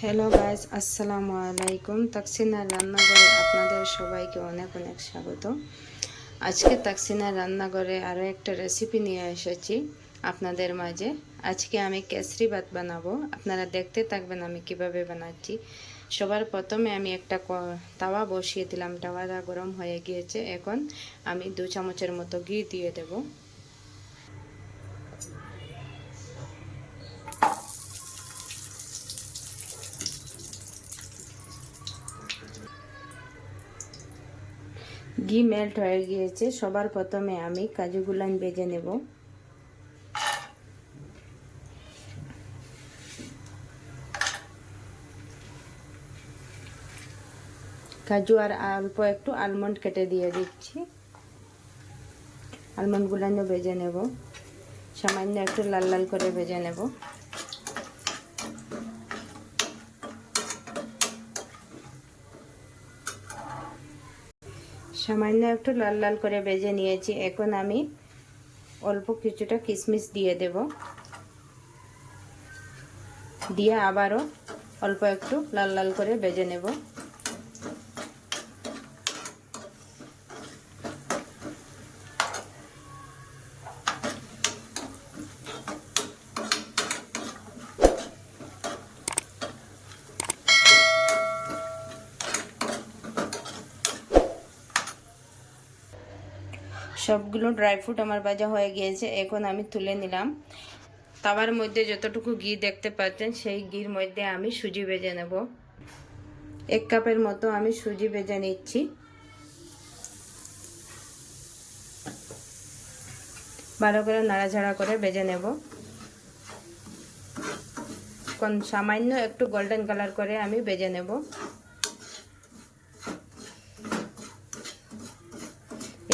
Hello guys, আসসালামু আলাইকুম। তাকসিনার রান্নাঘরে আপনাদের সবাইকে অনেক অনেক স্বাগত। আজকে তাকসিনার রান্নাঘরে আরও একটা রেসিপি নিয়ে এসেছি আপনাদের মাঝে। আজকে আমি কেসরি ভাত বানাবো, আপনারা দেখতে থাকবেন আমি কিভাবে বানাচ্ছি। সবার প্রথমে আমি একটা তাওয়া বসিয়ে দিলাম, তাওয়াটা গরম হয়ে গিয়েছে। এখন আমি 2 চামচের মতো ঘি দিয়ে দেবো। ঘি মেল্ট হয়ে গিয়েছে। সবার প্রথমে আমি কাজুগুলো ভেজে নেব। কাজু আর অল্প একটু আলমন্ড কেটে দিয়ে দিচ্ছি। আলমন্ডগুলো ভেজে নেব, সামান্য একটু লাল লাল করে ভেজে নেব। সামান্য একটু লাল লাল করে ভেজে নিয়েছি। এখন আমি অল্প কিছুটা কিশমিশ দিয়ে দেব, দিয়ে আবারও অল্প একটু লাল লাল করে ভেজে নেব। সবগুলো ড্রাই ফ্রুট আমার ভাজা হয়ে গিয়েছে। এখন আমি তুলে নিলাম। তাওয়ার মধ্যে যতটুকু ঘি দেখতে পাচ্ছেন সেই ঘির মধ্যে আমি সুজি ভেজে নেব। 1 কাপের মতো আমি সুজি ভেজে নিচ্ছি। ভালো করে নাড়াচাড়া করে ভেজে নেব। সামান্য একটু গোল্ডেন কালার করে আমি ভেজে নেব।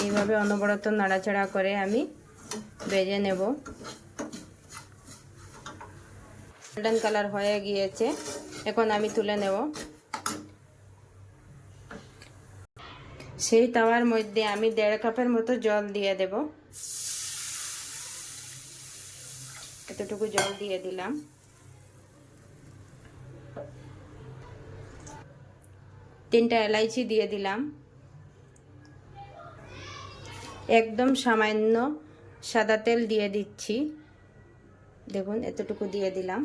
এইভাবে অনবরত নাড়াচাড়া করে আমি ভেজে নেব। গোল্ডেন কালার হয়ে গিয়েছে, এখন আমি তুলে নেব। সেই তাওয়ার মধ্যে আমি 1.5 কাপের মতো জল দিয়ে দেব। এতটুকু জল দিয়ে দিলাম। 3টা এলাইচি দিয়ে দিলাম। একদম সামান্য সাদা তেল দিয়ে দিচ্ছি, দেখুন এতটুকু দিয়ে দিলাম।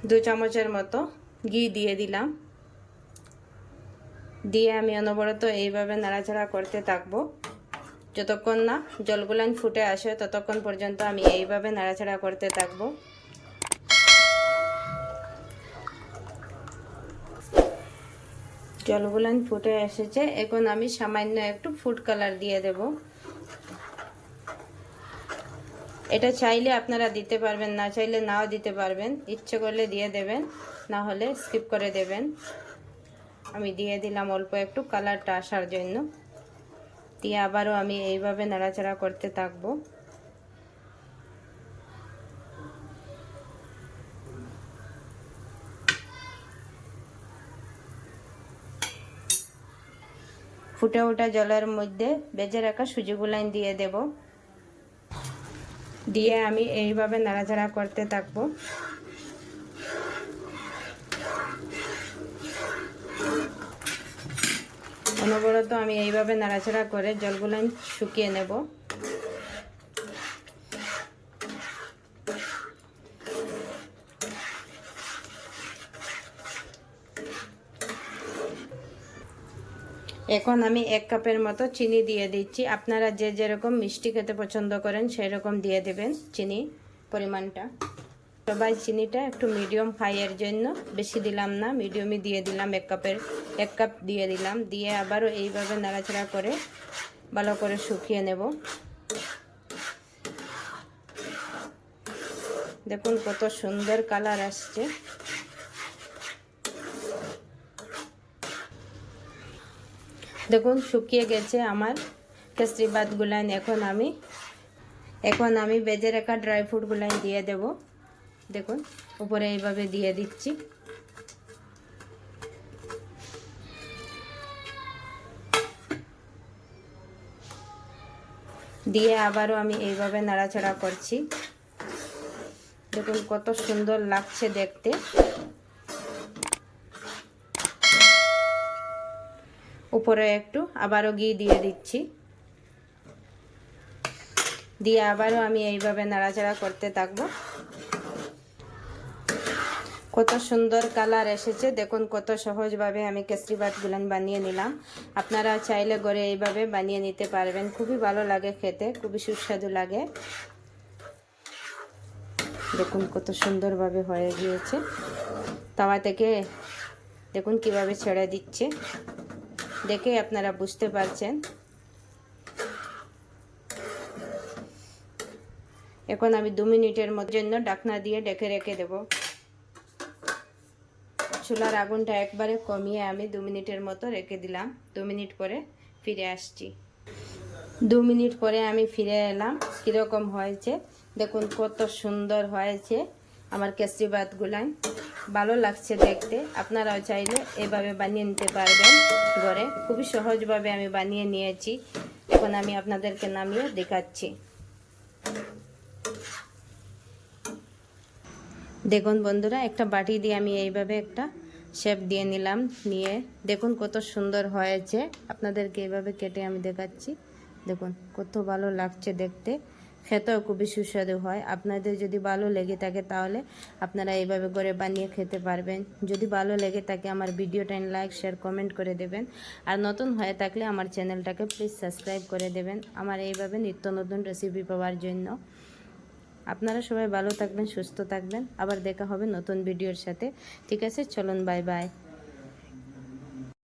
2 চামচের মতো ঘি দিয়ে দিলাম। দিয়ে আমি অনবরত এইভাবে নাড়াচাড়া করতে থাকবো যতক্ষণ না জলগুলান ফুটে আসে, ততক্ষণ পর্যন্ত আমি এইভাবে নাড়াচাড়া করতে থাকবো। জলগুলান ফুটে এসেছে, এখন আমি সামান্য একটু ফুড কালার দিয়ে দেব। এটা চাইলে আপনারা দিতে পারবেন, না চাইলে নাও দিতে পারবেন। ইচ্ছে করলে দিয়ে দেবেন, না হলে স্কিপ করে দেবেন। আমি দিয়ে দিলাম অল্প একটু কালারটা আসার জন্য। দিয়ে আবারও আমি এইভাবে নাড়াচাড়া করতে থাকবো। ফুটে ওঠা জলের মধ্যে ভেজে রাখা সুজিগুলান দিয়ে দেব। দিয়ে আমি এইভাবে নাড়াচাড়া করতে থাকবো। অনবরত আমি এইভাবে নাড়াচাড়া করে জলগুলান শুকিয়ে নেব। এখন আমি 1 কাপের মতো চিনি দিয়ে দিচ্ছি। আপনারা যে যেরকম মিষ্টি খেতে পছন্দ করেন সেই রকম দিয়ে দেবেন চিনি পরিমাণটা। সবাই চিনিটা একটু মিডিয়াম হাইয়ের জন্য বেশি দিলাম না, মিডিয়ামই দিয়ে দিলাম। 1 কাপ দিয়ে দিলাম। দিয়ে আবারও এইভাবে নাড়াচাড়া করে ভালো করে শুকিয়ে নেব। দেখুন কত সুন্দর কালার আসছে। দেখুন শুকিয়ে গেছে আমার কেসরি ভাতগুলান। এখন আমি ভেজে রাখা ড্রাই ফ্রুটগুলান দিয়ে দেব। দেখুন উপরে এইভাবে দিয়ে দিচ্ছি। দিয়ে আবারও আমি এইভাবে নাড়াচাড়া করছি। দেখুন কত সুন্দর লাগছে দেখতে। উপরে একটু আবারও ঘি দিয়ে দিচ্ছি, দিয়ে আবারও আমি এইভাবে নাড়াচাড়া করতে থাকবো। কত সুন্দর কালার এসেছে দেখুন, কত সহজভাবে আমি কেশরি ভাতগুলো বানিয়ে নিলাম। আপনারা চাইলে ঘরে এইভাবে বানিয়ে নিতে পারবেন, খুবই ভালো লাগে খেতে, খুবই সুস্বাদু লাগে। দেখুন কত সুন্দরভাবে হয়ে গিয়েছে। তাওয়া থেকে দেখুন কিভাবে ছেড়ে দিচ্ছে, দেখে আপনারা বুঝতে পারছেন। এখন আমি 2 মিনিটের জন্য ঢাকনা দিয়ে ঢেকে রেখে দেব। চুলার আগুনটা একবারে কমিয়ে আমি 2 মিনিটের মতো রেখে দিলাম। 2 মিনিট পরে ফিরে আসছি। 2 মিনিট পরে আমি ফিরে এলাম। কীরকম হয়েছে দেখুন, কত সুন্দর হয়েছে আমার কেশরি ভাতগুলাই, ভালো লাগছে দেখতে। আপনারাও চাইলে এভাবে বানিয়ে নিতে পারবেন ঘরে, খুবই সহজভাবে আমি বানিয়ে নিয়েছি। এখন আমি আপনাদেরকে নামিয়ে দেখাচ্ছি। দেখুন বন্ধুরা, একটা বাটি দিয়ে আমি এইভাবে একটা শেপ দিয়ে নিলাম, নিয়ে দেখুন কত সুন্দর হয়েছে। আপনাদেরকে এইভাবে কেটে আমি দেখাচ্ছি। দেখুন কত ভালো লাগছে দেখতে, খেতেও খুবই সুস্বাদু হয়। আপনাদের যদি ভালো লেগে থাকে তাহলে আপনারা এইভাবে করে বানিয়ে খেতে পারবেন। যদি ভালো লেগে থাকে আমার ভিডিওটা লাইক শেয়ার কমেন্ট করে দেবেন। আর নতুন হয়ে থাকলে আমার চ্যানেলটাকে প্লিজ সাবস্ক্রাইব করে দেবেন আমার এইভাবে নিত্য নতুন রেসিপি পাওয়ার জন্য। আপনারা সবাই ভালো থাকবেন, সুস্থ থাকবেন। আবার দেখা হবে নতুন ভিডিওর সাথে। ঠিক আছে, চলুন, বাই বাই।